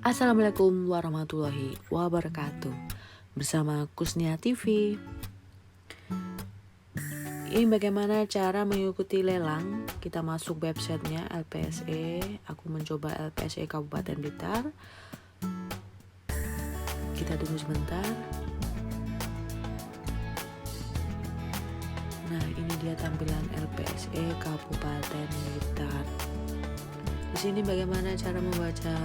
Assalamualaikum warahmatullahi wabarakatuh. Bersama Kusnia TV. Ini bagaimana cara mengikuti lelang. Kita masuk websitenya LPSE. Aku mencoba LPSE Kabupaten Blitar. Kita tunggu sebentar. Nah, ini dia tampilan LPSE Kabupaten Blitar. Di sini bagaimana cara membaca?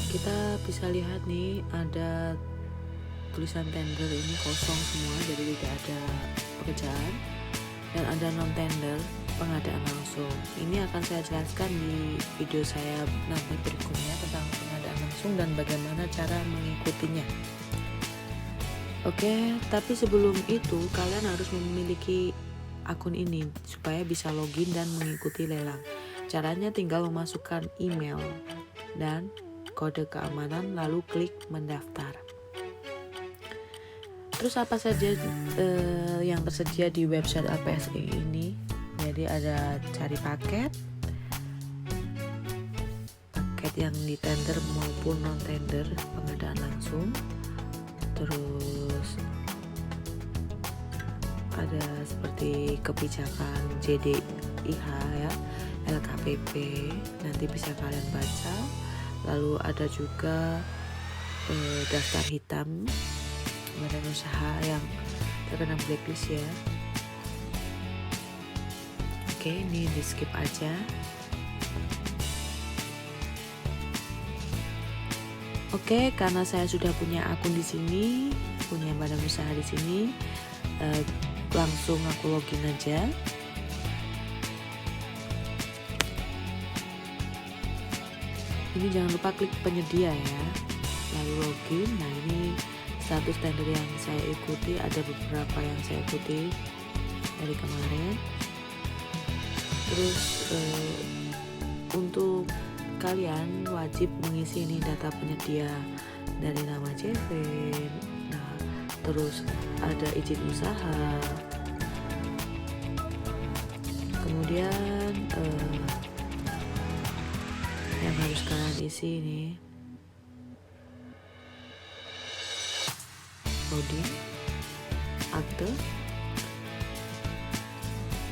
Kita bisa lihat nih, ada tulisan tender ini kosong semua, jadi tidak ada pekerjaan, dan ada non tender pengadaan langsung. Ini akan saya jelaskan di video saya nanti berikutnya tentang pengadaan langsung dan bagaimana cara mengikutinya. Oke, tapi sebelum itu kalian harus memiliki akun ini supaya bisa login dan mengikuti lelang. Caranya tinggal memasukkan email dan kode keamanan lalu klik mendaftar. Terus apa saja yang tersedia di website LPSE ini? Jadi ada cari paket yang di tender maupun non tender pengadaan langsung. Terus ada seperti kebijakan JDIH ya, LKPP, nanti bisa kalian baca. Lalu ada juga daftar hitam badan usaha yang terkena blacklist ya. Oke, ini di skip aja. Oke, karena saya sudah punya akun di sini, punya badan usaha di sini, langsung aku login aja. Ini jangan lupa klik penyedia ya, lalu login. Nah, ini status tender yang saya ikuti, ada beberapa yang saya ikuti dari kemarin. Terus untuk kalian wajib mengisi ini data penyedia dari nama CV, nah terus ada izin usaha, kemudian yang harus kalian isi ini loading, akte,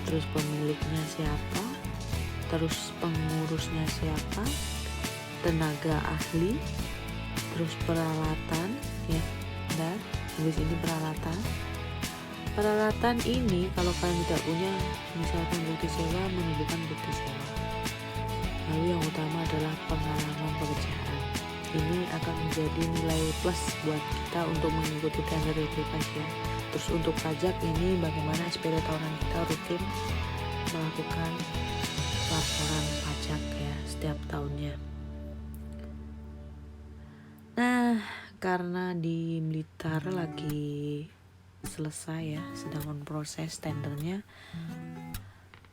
terus pemiliknya siapa, terus pengurusnya siapa, tenaga ahli, terus peralatan ya, dan habis ini peralatan ini kalau kalian tidak punya, misalkan bukti sewa, menunjukkan bukti sewa. Lalu yang utama adalah pengalaman pekerjaan. Ini akan menjadi nilai plus buat kita untuk mengikuti tender bebas ya. Terus untuk pajak ini bagaimana SPT tahunan kita rutin melakukan laporan pajak ya setiap tahunnya. Nah, karena di Blitar lagi selesai ya, sedang on proses tendernya,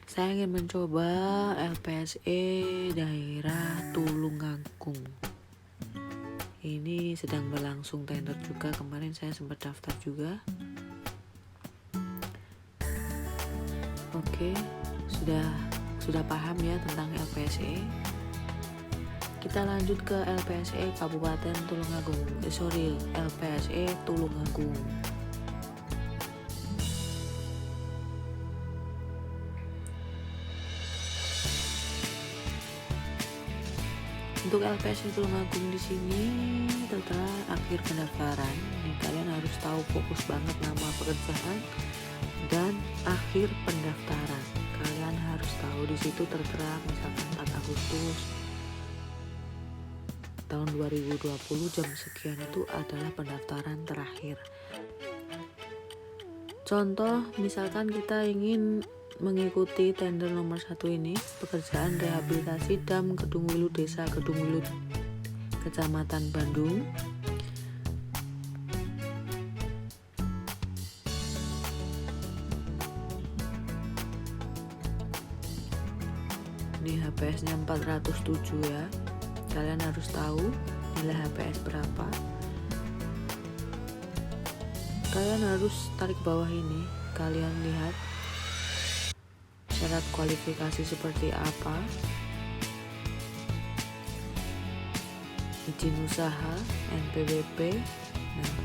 saya ingin mencoba LPSE daerah Tulungagung. Ini sedang berlangsung tender juga, kemarin saya sempat daftar juga. Oke, sudah paham ya tentang LPSE. Kita lanjut ke LPSE Kabupaten Tulungagung. LPSE Tulungagung. Untuk LPSE Tulungagung di sini tertera akhir pendaftaran. Nih, kalian harus tahu fokus banget nama pekerjaan dan akhir pendaftaran. Kalian harus tahu di situ tertera misalkan 4 Agustus tahun 2020 jam sekian itu adalah pendaftaran terakhir. Contoh, misalkan kita ingin mengikuti tender nomor 1 ini, pekerjaan rehabilitasi dam Kedung Wilu Desa Kedung Wilu Kecamatan Bandung. Ini HPS-nya 407 ya. Kalian harus tahu nilai HPS berapa. Kalian harus tarik bawah ini, kalian lihat syarat kualifikasi seperti apa. izin usaha NPWP. Nah,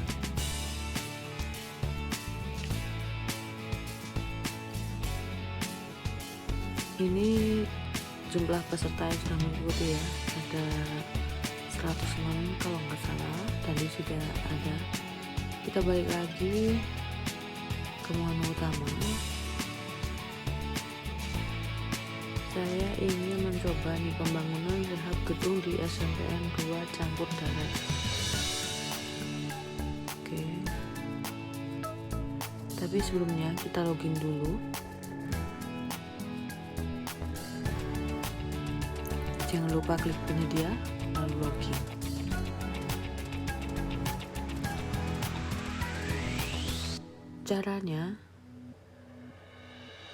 ini jumlah peserta yang sudah mengikuti ya, ada 106 kalau nggak salah, tadi sudah ada. Kita balik lagi ke menu utama. Saya ingin mencoba nih pembangunan rehab gedung di SMPN 2 Campur Darat. Oke. Tapi sebelumnya kita login dulu. Jangan lupa klik penyedia lalu login. Caranya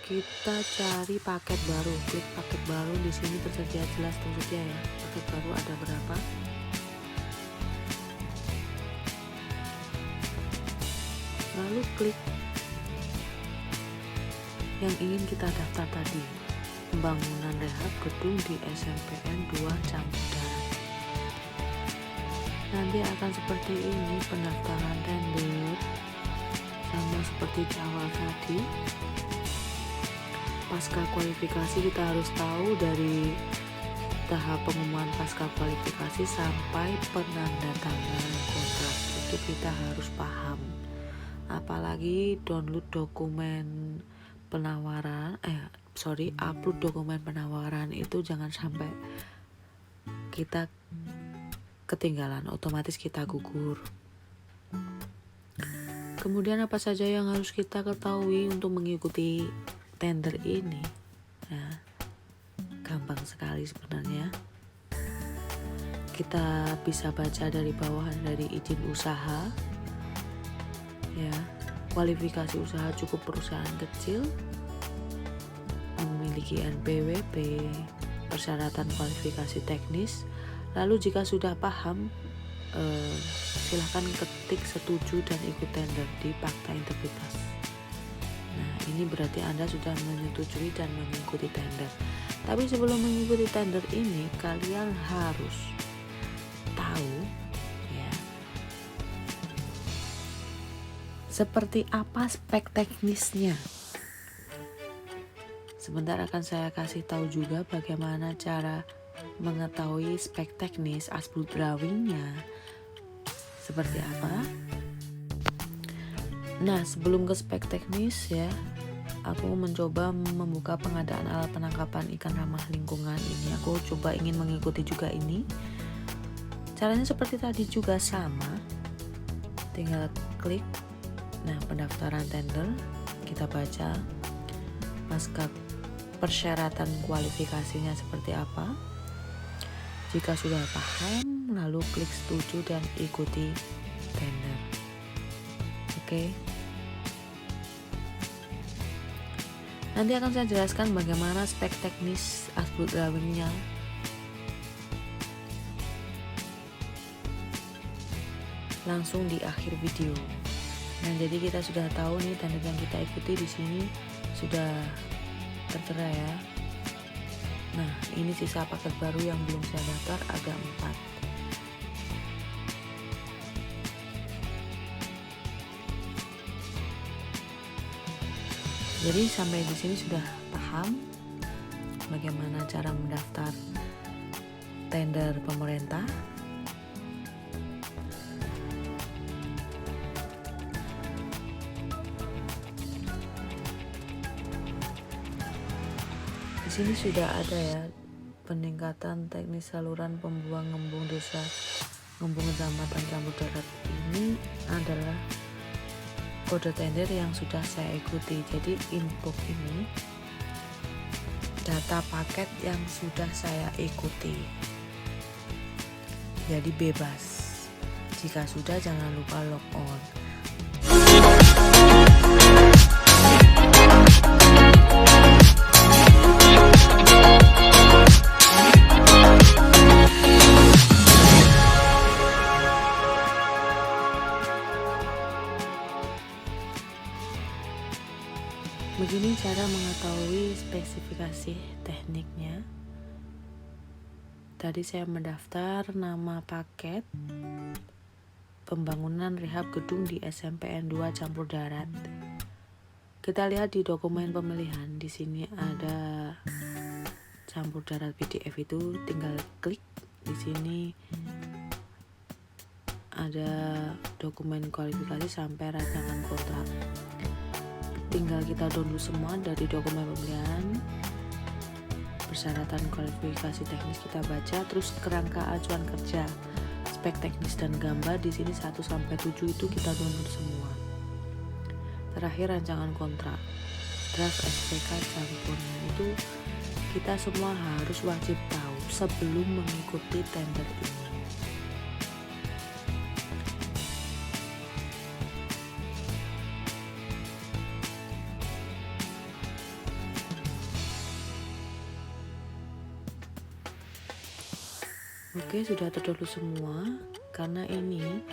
kita cari paket baru, klik paket baru. Di sini tersedia, jelas tersedia ya, paket baru ada berapa. Lalu klik yang ingin kita daftar tadi, pembangunan rehab gedung di SMPN 2 Campur Darat. Nanti akan seperti ini pendaftaran tender, sama seperti di awal tadi. Pasca kualifikasi kita harus tahu dari tahap pengumuman pasca kualifikasi sampai penandatanganan kontrak, itu kita harus paham. Apalagi download dokumen penawaran, upload dokumen penawaran itu jangan sampai kita ketinggalan, otomatis kita gugur. Kemudian apa saja yang harus kita ketahui untuk mengikuti tender ini? Nah, gampang sekali sebenarnya. Kita bisa baca dari bawah, dari izin usaha ya, kualifikasi usaha cukup perusahaan kecil, memiliki NPWP, persyaratan kualifikasi teknis. Lalu jika sudah paham, silahkan ketik setuju dan ikut tender di fakta integritas. Nah, ini berarti Anda sudah menyetujui dan mengikuti tender. Tapi sebelum mengikuti tender ini, kalian harus tahu ya, seperti apa spek teknisnya. Sebentar akan saya kasih tahu juga bagaimana cara mengetahui spek teknis asbul drawingnya seperti apa. Nah, sebelum ke spek teknis ya, aku mencoba membuka pengadaan alat penangkapan ikan ramah lingkungan ini. Aku coba ingin mengikuti juga ini. Caranya seperti tadi juga sama. Tinggal klik. Nah, pendaftaran tender, kita baca pasca persyaratan kualifikasinya seperti apa. Jika sudah paham, lalu klik setuju dan ikuti tender. Oke. Nanti akan saya jelaskan bagaimana spek teknis asbul drawingnya. Langsung di akhir video. Nah, jadi kita sudah tahu nih tender yang kita ikuti di sini sudah tertera ya. Nah, ini sisa paket baru yang belum saya daftar, ada 4. Jadi sampai di sini sudah paham bagaimana cara mendaftar tender pemerintah. Di sini sudah ada ya, peningkatan teknis saluran pembuang ngembung desa Ngembung Kecamatan Campur Darat. Ini adalah kode tender yang sudah saya ikuti. Jadi input ini data paket yang sudah saya ikuti. Jadi bebas. Jika sudah, jangan lupa log on. Begini cara mengetahui spesifikasi tekniknya. Tadi saya mendaftar nama paket pembangunan rehab gedung di SMPN 2 Campur Darat. Kita lihat di dokumen pemilihan, di sini ada Campur Darat PDF itu, tinggal klik. Di sini ada dokumen kualifikasi sampai rancangan kontrak. Tinggal kita download semua dari dokumen pemilihan. Persyaratan kualifikasi teknis kita baca, terus kerangka acuan kerja, spek teknis dan gambar di sini 1 sampai 7 itu kita download semua. Terakhir rancangan kontrak, draft SPK campurnya itu kita semua harus wajib tahu sebelum mengikuti tender ini. Oke, sudah terdownload semua. Karena ini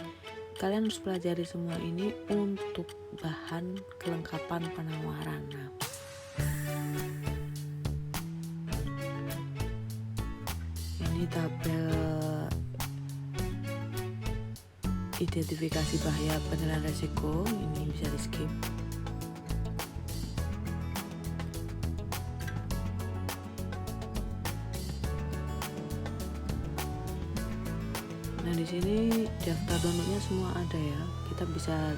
kalian harus pelajari semua ini untuk bahan kelengkapan penawaran. Nah, ini tabel identifikasi bahaya penilaian resiko, ini bisa di skip. Nah, di sini daftar downloadnya semua ada ya. Kita bisa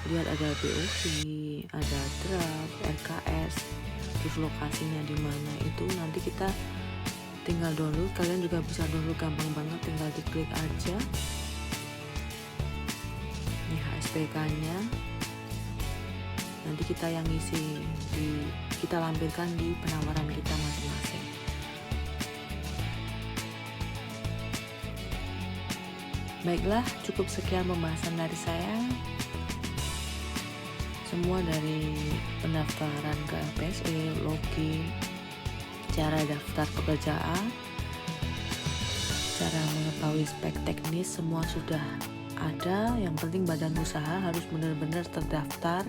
lihat ada BOV, ada draft, RKS, terus lokasinya di mana itu nanti kita tinggal download. Kalian juga bisa download gampang banget, tinggal diklik aja. Ini HSPK-nya. Nanti kita yang isi kita lampirkan di penawaran kita masing-masing. Baiklah, cukup sekian pembahasan dari saya. Semua dari pendaftaran ke LPSE, login, cara daftar pekerjaan, cara mengetahui spek teknis, semua sudah ada. Yang penting badan usaha harus benar-benar terdaftar,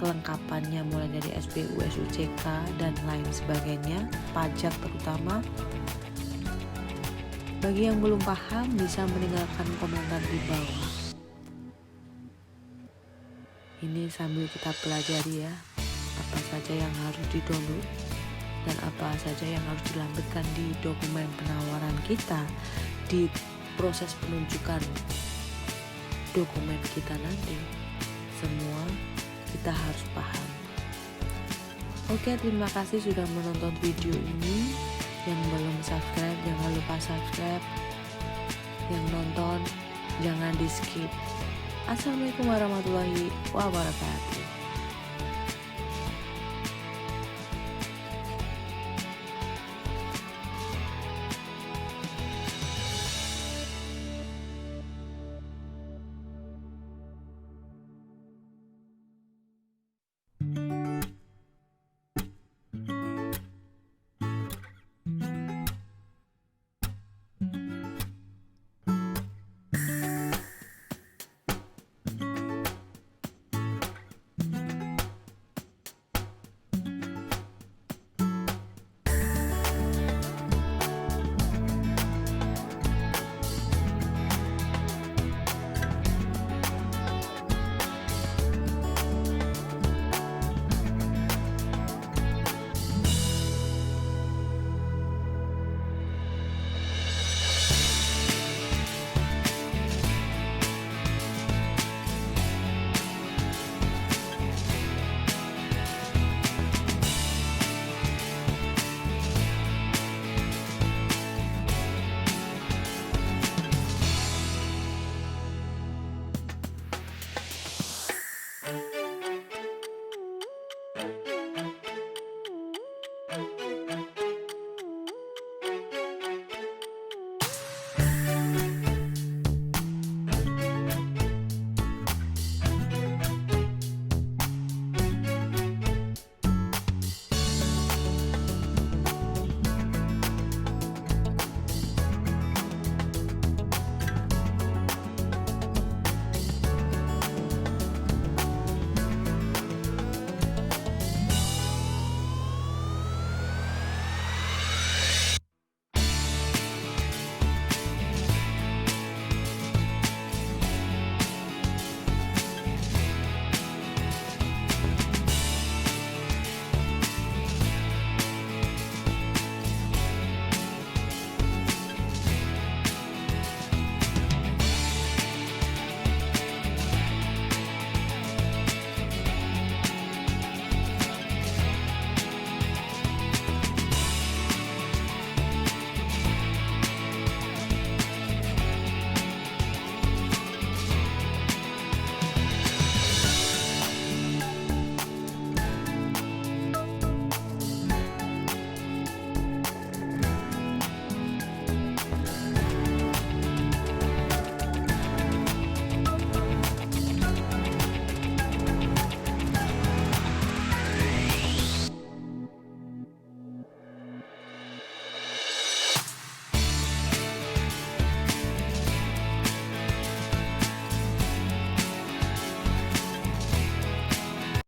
kelengkapannya mulai dari SPU, SUCK, dan lain sebagainya, pajak terutama. Bagi yang belum paham bisa meninggalkan komentar di bawah. Ini sambil kita pelajari ya, apa saja yang harus di-download dan apa saja yang harus dilampirkan di dokumen penawaran kita di proses penunjukan dokumen kita nanti. Semua kita harus paham. Oke, terima kasih sudah menonton video ini. Yang belum subscribe jangan lupa subscribe, yang nonton jangan di skip. Assalamualaikum warahmatullahi wabarakatuh.